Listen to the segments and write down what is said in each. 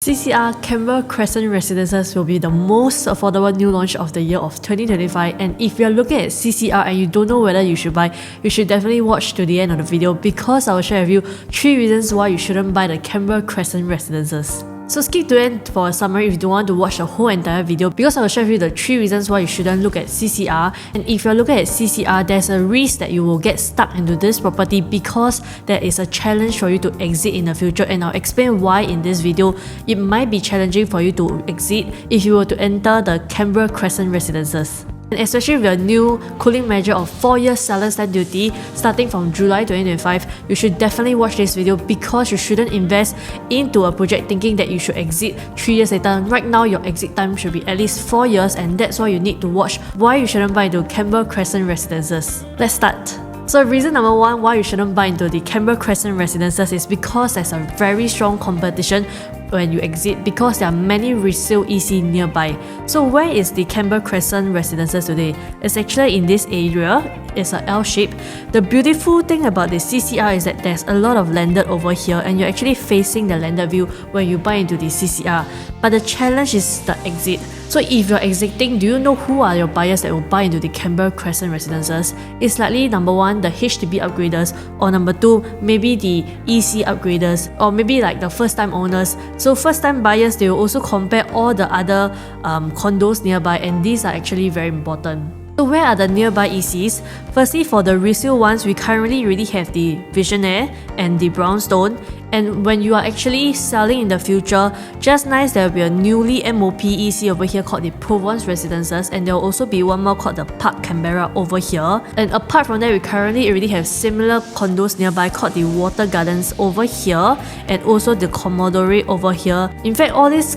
CCR Canberra Crescent Residences will be the most affordable new launch of the year of 2025, and if you're looking at CCR and you don't know whether you should buy, you should definitely watch to the end of the video because I will share with you 3 reasons why you shouldn't buy the Canberra Crescent Residences. So skip to the end for a summary if you don't want to watch the whole entire video because I will share with you the 3 reasons why you shouldn't look at CCR. And if you're looking at CCR, there's a risk that you will get stuck into this property because there is a challenge for you to exit in the future, and I'll explain why in this video. It might be challenging for you to exit if you were to enter the Canberra Crescent Residences. And especially with the new cooling measure of 4-year seller stamp duty starting from July 2025, you should definitely watch this video because you shouldn't invest into a project thinking that you should exit 3 years later. Right now, your exit time should be at least 4 years, and that's why you need to watch why you shouldn't buy into Canberra Crescent Residences. Let's start. So reason number 1 why you shouldn't buy into the Canberra Crescent Residences is because there's a very strong competition when you exit because there are many resale EC nearby. So where is the Canberra Crescent Residences today? It's actually in this area. It's an L shape. The beautiful thing about the CCR is that there's a lot of landed over here and you're actually facing the landed view when you buy into the CCR. But the challenge is the exit. So if you're exiting, do you know who are your buyers that will buy into the Canberra Crescent Residences? It's likely number 1, the HDB upgraders, or number 2, maybe the EC upgraders, or maybe like the first time owners. So first time buyers, they will also compare all the other condos nearby, and these are actually very important. So where are the nearby ECs? Firstly, for the resale ones, we currently already have the Visionaire and the Brownstone. And when you are actually selling in the future, just nice there will be a newly MOP EC over here called the Provence Residences, and there will also be one more called the Park Canberra over here. And apart from that, we currently already have similar condos nearby called the Water Gardens over here, and also the Commodore over here. In fact, all these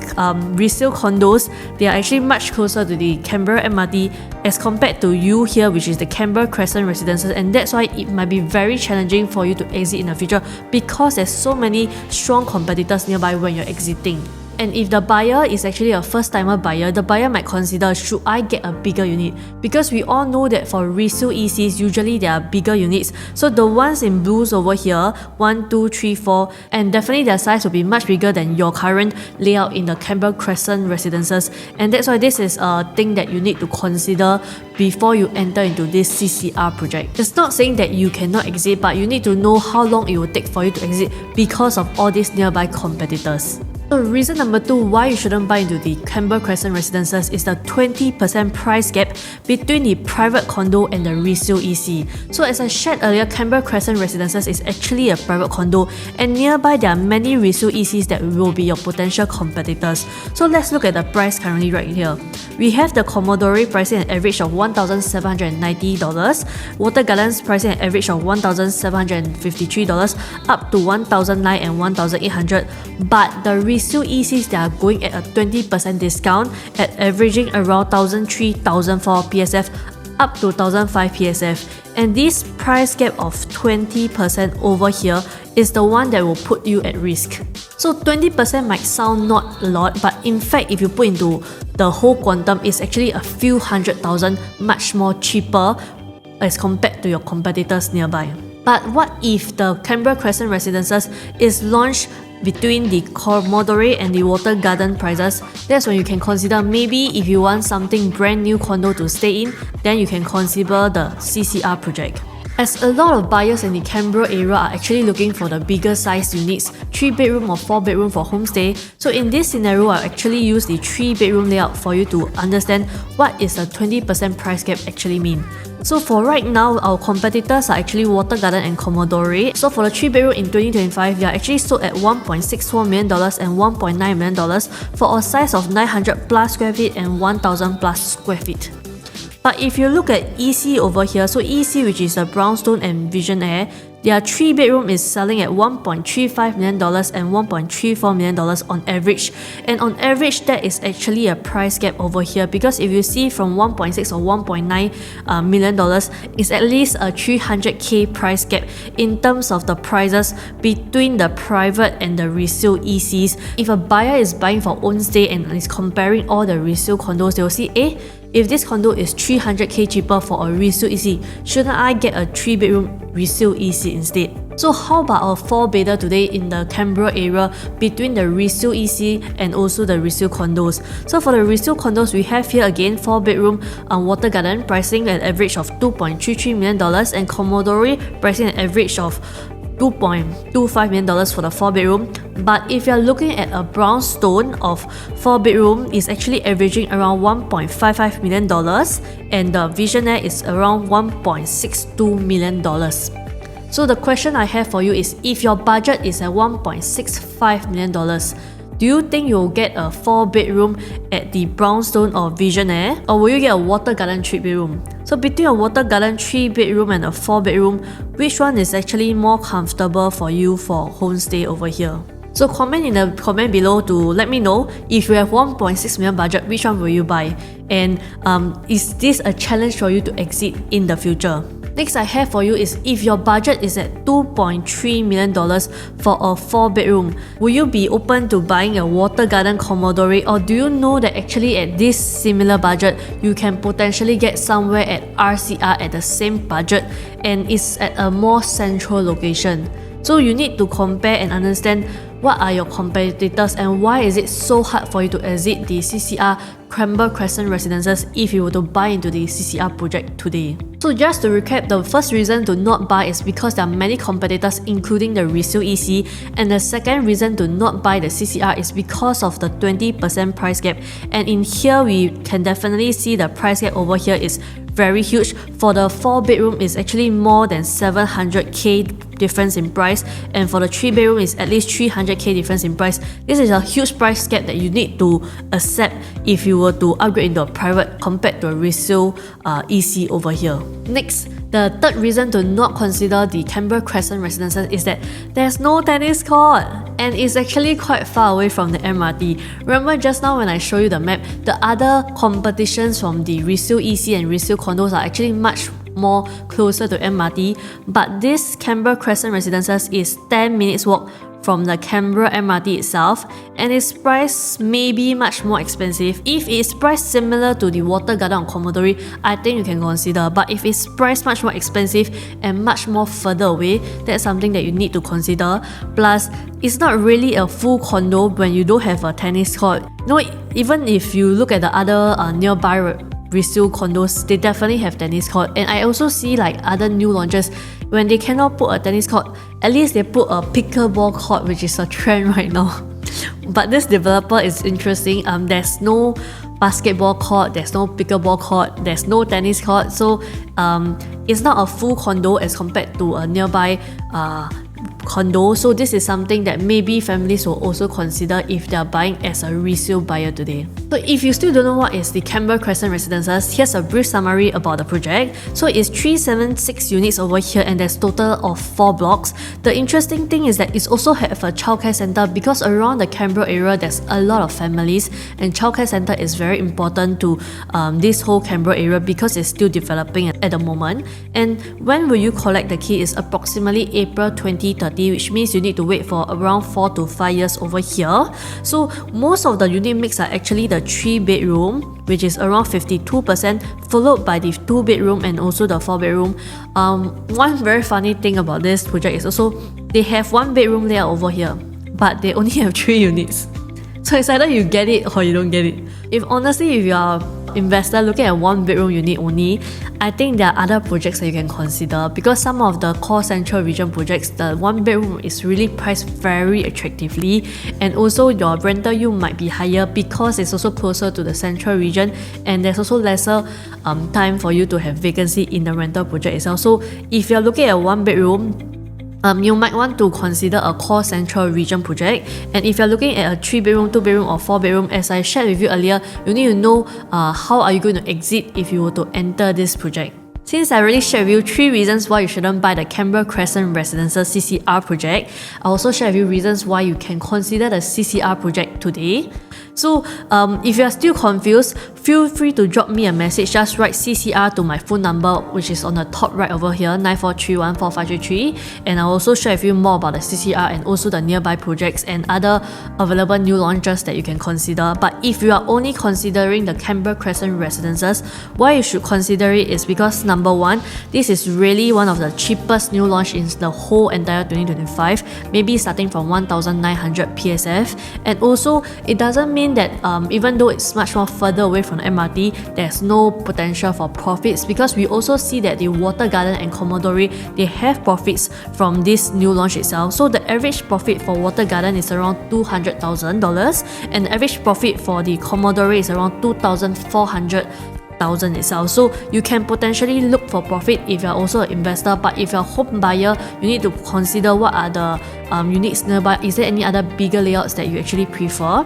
resale condos, they are actually much closer to the Canberra MRT as compared to you here, which is the Canberra Crescent Residences, and that's why it might be very challenging for you to exit in the future because there's so many strong competitors nearby when you're exiting. And if the buyer is actually a first-timer buyer, the buyer might consider, should I get a bigger unit? Because we all know that for resale ECs, usually there are bigger units. So the ones in blues over here, 1, 2, 3, 4, and definitely their size will be much bigger than your current layout in the Canberra Crescent Residences. And that's why this is a thing that you need to consider before you enter into this CCR project. It's not saying that you cannot exit, but you need to know how long it will take for you to exit because of all these nearby competitors. So reason number 2 why you shouldn't buy into the Canberra Crescent Residences is the 20% price gap between the private condo and the resale EC. So as I shared earlier, Canberra Crescent Residences is actually a private condo, and nearby there are many resale ECs that will be your potential competitors. So let's look at the price currently right here. We have the Commodore pricing at an average of $1,790, Water Gardens pricing at an average of $1,753, up to $1,900 and $1,800, but the resale ECs that are going at a 20% discount at averaging around $1,300, $1,400 PSF up to $1,500 PSF. And this price gap of 20% over here is the one that will put you at risk. So 20% might sound not a lot, but in fact if you put into the whole quantum, it's actually a few $100,000 much more cheaper as compared to your competitors nearby. But what if the Canberra Crescent Residences is launched between the Commodore and the Water Garden prices? That's when you can consider maybe if you want something brand new condo to stay in, then you can consider the CCR project. As a lot of buyers in the Canberra area are actually looking for the bigger size units, 3-bedroom or 4-bedroom for homestay. So in this scenario, I'll actually use the 3-bedroom layout for you to understand what is a 20% price gap actually mean. So for right now, our competitors are actually Water Garden and Commodore. So for the 3-bedroom in 2025, they are actually sold at $1.64 million and $1.9 million for a size of 900 plus square feet and 1000 plus square feet. But if you look at EC over here, so EC, which is the Brownstone and Visionaire, their 3-bedroom is selling at $1.35 million and $1.34 million on average. And on average, that is actually a price gap over here because if you see from 1.6 or 1.9 million dollars, it's at least a 300k price gap in terms of the prices between the private and the resale ECs. If a buyer is buying for own stay and is comparing all the resale condos, they will see, if this condo is 300k cheaper for a resale EC, shouldn't I get a 3-bedroom resale EC instead? So how about our 4-bedder today in the Canberra area between the resale EC and also the resale condos? So for the resale condos, we have here again 4-bedroom Water Garden pricing at average of $2.33 million and Commodore pricing at average of $2.25 million for the 4-bedroom. But if you're looking at a brownstone of 4-bedroom, is actually averaging around $1.55 million and the Visionaire is around $1.62 million. So the question I have for you is, if your budget is at $1.65 million, do you think you'll get a 4-bedroom at the brownstone or Visionaire, or will you get a Water Garden 3-bedroom? So between a Water Garden 3-bedroom and a 4-bedroom, which one is actually more comfortable for you for homestay over here? So comment in the comment below to let me know, if you have 1.6 million budget, which one will you buy? And is this a challenge for you to exit in the future? Next I have for you is, if your budget is at $2.3 million for a 4-bedroom, will you be open to buying a Water Garden Commodore, or do you know that actually at this similar budget, you can potentially get somewhere at RCR at the same budget and it's at a more central location? So you need to compare and understand what are your competitors and why is it so hard for you to exit the CCR Canberra Crescent Residences if you were to buy into the CCR project today. So just to recap, the first reason to not buy is because there are many competitors including the resale EC, and the second reason to not buy the CCR is because of the 20% price gap, and in here we can definitely see the price gap over here is very huge. For the 4-bedroom is actually more than 700k difference in price, and for the 3-bedroom is at least 300k difference in price. This is a huge price gap that you need to accept if you were to upgrade into a private compared to a resale EC over here. Next, the third reason to not consider the Canberra Crescent Residences is that there's no tennis court and it's actually quite far away from the MRT. Remember just now when I show you the map, the other competitions from the resale EC and resale condos are actually much more closer to MRT, but this Canberra Crescent Residences is 10 minutes walk from the Canberra MRT itself, and its price may be much more expensive. If it's priced similar to the Water Garden or Commodore, I think you can consider, but if it's priced much more expensive and much more further away, that's something that you need to consider. Plus, it's not really a full condo when you don't have a tennis court. No, even if you look at the other nearby resale condos, they definitely have tennis court, and I also see like other new launches, when they cannot put a tennis court, at least they put a pickleball court, which is a trend right now. But this developer is interesting. There's no basketball court, there's no pickleball court, there's no tennis court, so it's not a full condo as compared to a nearby condo. So this is something that maybe families will also consider if they are buying as a resale buyer today. So if you still don't know what is the Canberra Crescent Residences, here's a brief summary about the project. So it's 376 units over here and there's total of 4 blocks. The interesting thing is that it's also have a childcare center, because around the Canberra area there's a lot of families and childcare center is very important to this whole Canberra area because it's still developing at the moment. And when will you collect the key is approximately April 2030, which means you need to wait for around 4 to 5 years over here. So most of the unit mix are actually the 3-bedroom, which is around 52%, followed by the 2-bedroom and also the 4-bedroom. One very funny thing about this project is also they have 1-bedroom layout over here, but they only have 3 units. So it's either you get it or you don't get it. If you are investor looking at 1-bedroom unit only, I think there are other projects that you can consider, because some of the core central region projects, the 1-bedroom is really priced very attractively, and also your rental yield might be higher because it's also closer to the central region, and there's also lesser time for you to have vacancy in the rental project itself. So if you're looking at 1-bedroom, you might want to consider a core central region project. And if you're looking at a 3-bedroom, 2-bedroom or 4-bedroom, as I shared with you earlier, you need to know how are you going to exit if you were to enter this project. Since I already shared with you 3 reasons why you shouldn't buy the Canberra Crescent Residences CCR project, I also shared with you reasons why you can consider the CCR project today. So if you are still confused, feel free to drop me a message. Just write CCR to my phone number, which is on the top right over here, 94314533, and I'll also share with you more about the CCR and also the nearby projects and other available new launches that you can consider. But if you are only considering the Canberra Crescent Residences, why you should consider it is because number number one, this is really one of the cheapest new launch in the whole entire 2025, maybe starting from 1,900 PSF. And also, it doesn't mean that even though it's much more further away from the MRT, there's no potential for profits, because we also see that the Water Garden and Commodore, they have profits from this new launch itself. So the average profit for Water Garden is around $200,000, and the average profit for the Commodore is around $2,400 itself. So you can potentially look for profit if you're also an investor, but if you're a home buyer, you need to consider what are the units nearby. Is there any other bigger layouts that you actually prefer?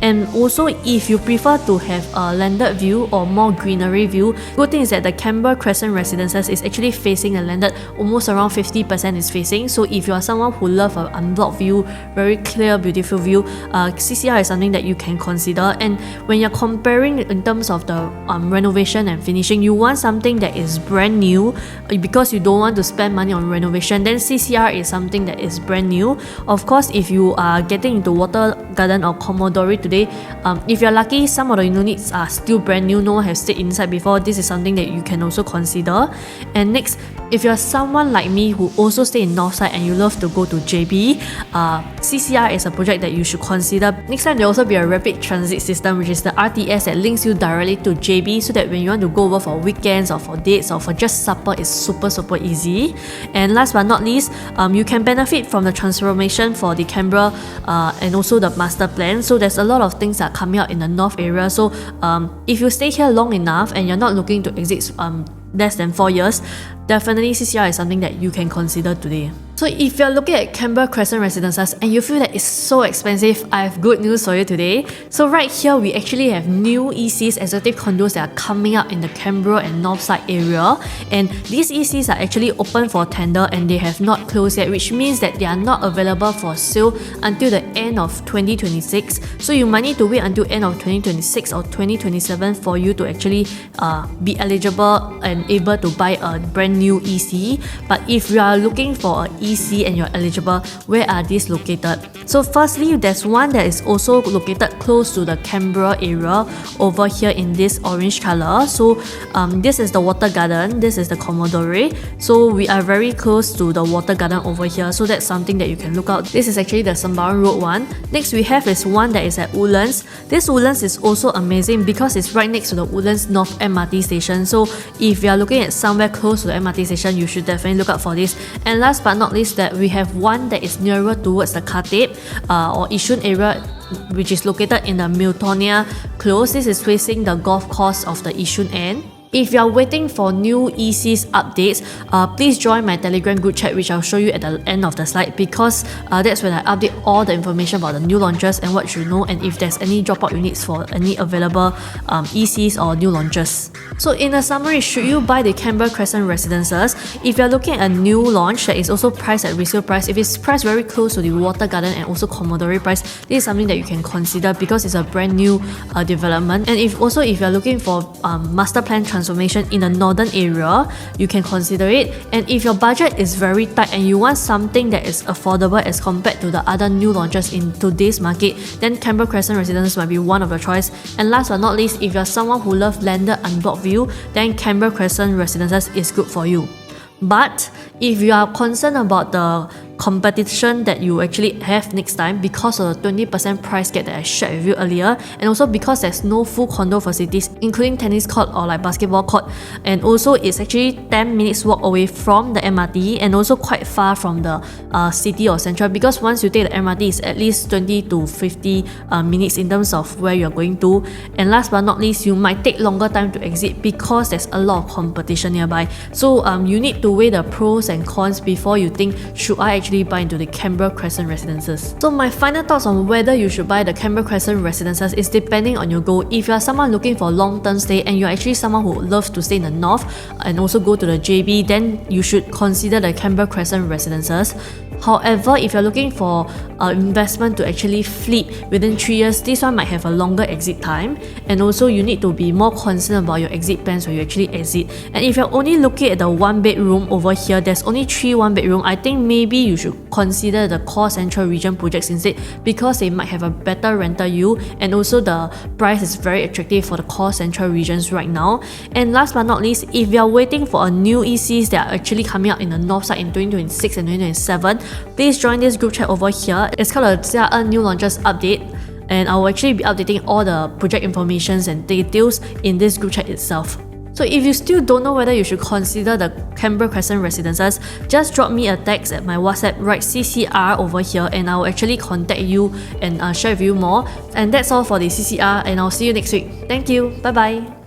And also, if you prefer to have a landed view or more greenery view, good thing is that the Canberra Crescent Residences is actually facing a landed, almost around 50% is facing. So if you are someone who loves an unblocked view, very clear, beautiful view, CCR is something that you can consider. And when you're comparing in terms of the renovation and finishing, you want something that is brand new because you don't want to spend money on renovation, then CCR is something that is brand new. Of course, if you are getting into Water Garden or Commodore today, if you're lucky, some of the units are still brand new, no one has stayed inside before. This is something that you can also consider. And next, if you're someone like me who also stay in Northside and you love to go to JB, CCR is a project that you should consider. Next time, there will also be a rapid transit system, which is the RTS, that links you directly to JB, so that when you want to go over for weekends or for dates or for just supper, it's super easy. And last but not least, you can benefit from the transformation for the Canberra and also the master plan. So there's a lot of things that are coming out in the north area. So if you stay here long enough and you're not looking to exit less than 4 years, definitely CCR is something that you can consider today. So if you're looking at Canberra Crescent Residences and you feel that it's so expensive, I have good news for you today. So right here, we actually have new ECs, executive condos, that are coming up in the Canberra and Northside area. And these ECs are actually open for tender and they have not closed yet, which means that they are not available for sale until the end of 2026. So you might need to wait until end of 2026 or 2027 for you to actually be eligible and able to buy a brand new EC. But if you are looking for an EC and you're eligible, where are these located? So firstly, there's one that is also located close to the Canberra area over here in this orange color. So this is the Water Garden, this is the Commodore. So we are very close to the Water Garden over here, so that's something that you can look out. This is actually the Sembawang Road one. Next we have is one that is at Woodlands. This Woodlands is also amazing because it's right next to the Woodlands North MRT station. So if you are looking at somewhere close to the MRT station, you should definitely look out for this. And last but not least, that we have one that is nearer towards the Khatib or Yishun area, which is located in the Miltonia Close. This is facing the golf course of the Yishun end. If you are waiting for new ECs updates, please join my Telegram group chat, which I'll show you at the end of the slide, because that's when I update all the information about the new launches and what you know, and if there's any dropout units for any available ECs or new launches. So in a summary, should you buy the Canberra Crescent Residences? If you're looking at a new launch that is also priced at resale price, if it's priced very close to the Water Garden and also Commodore price, this is something that you can consider because it's a brand new development. And if you're looking for master plan transformation in the northern area, you can consider it. And if your budget is very tight and you want something that is affordable as compared to the other new launches in today's market, then Canberra Crescent Residences might be one of your choice. And last but not least, if you're someone who loves landed unblocked view, then Canberra Crescent Residences is good for you. But if you are concerned about the competition that you actually have next time because of the 20% price gap that I shared with you earlier, and also because there's no full condo facilities including tennis court or like basketball court, and also it's actually 10 minutes walk away from the MRT and also quite far from the city or central, because once you take the MRT it's at least 20 to 50 minutes in terms of where you're going to. And last but not least, you might take longer time to exit because there's a lot of competition nearby. So you need to weigh the pros and cons before you think, should I actually buy into the Canberra Crescent Residences? So my final thoughts on whether you should buy the Canberra Crescent Residences is depending on your goal. If you are someone looking for long-term stay and you're actually someone who loves to stay in the north and also go to the JB, then you should consider the Canberra Crescent Residences. However, if you're looking for investment to actually flip within 3 years, this one might have a longer exit time, and also you need to be more concerned about your exit plans when you actually exit. And if you're only looking at the one bedroom over here, there's only 3 one bedroom, I think maybe you you should consider the core central region projects instead, because they might have a better rental yield, and also the price is very attractive for the core central regions right now. And last but not least, if you are waiting for a new ECs that are actually coming up in the north side in 2026 and 2027, please join this group chat over here. It's called a CCR new launches update, and I will actually be updating all the project informations and details in this group chat itself. So if you still don't know whether you should consider the Canberra Crescent Residences, just drop me a text at my WhatsApp, write CCR over here, and I'll actually contact you and share with you more. And that's all for the CCR, and I'll see you next week. Thank you, bye bye.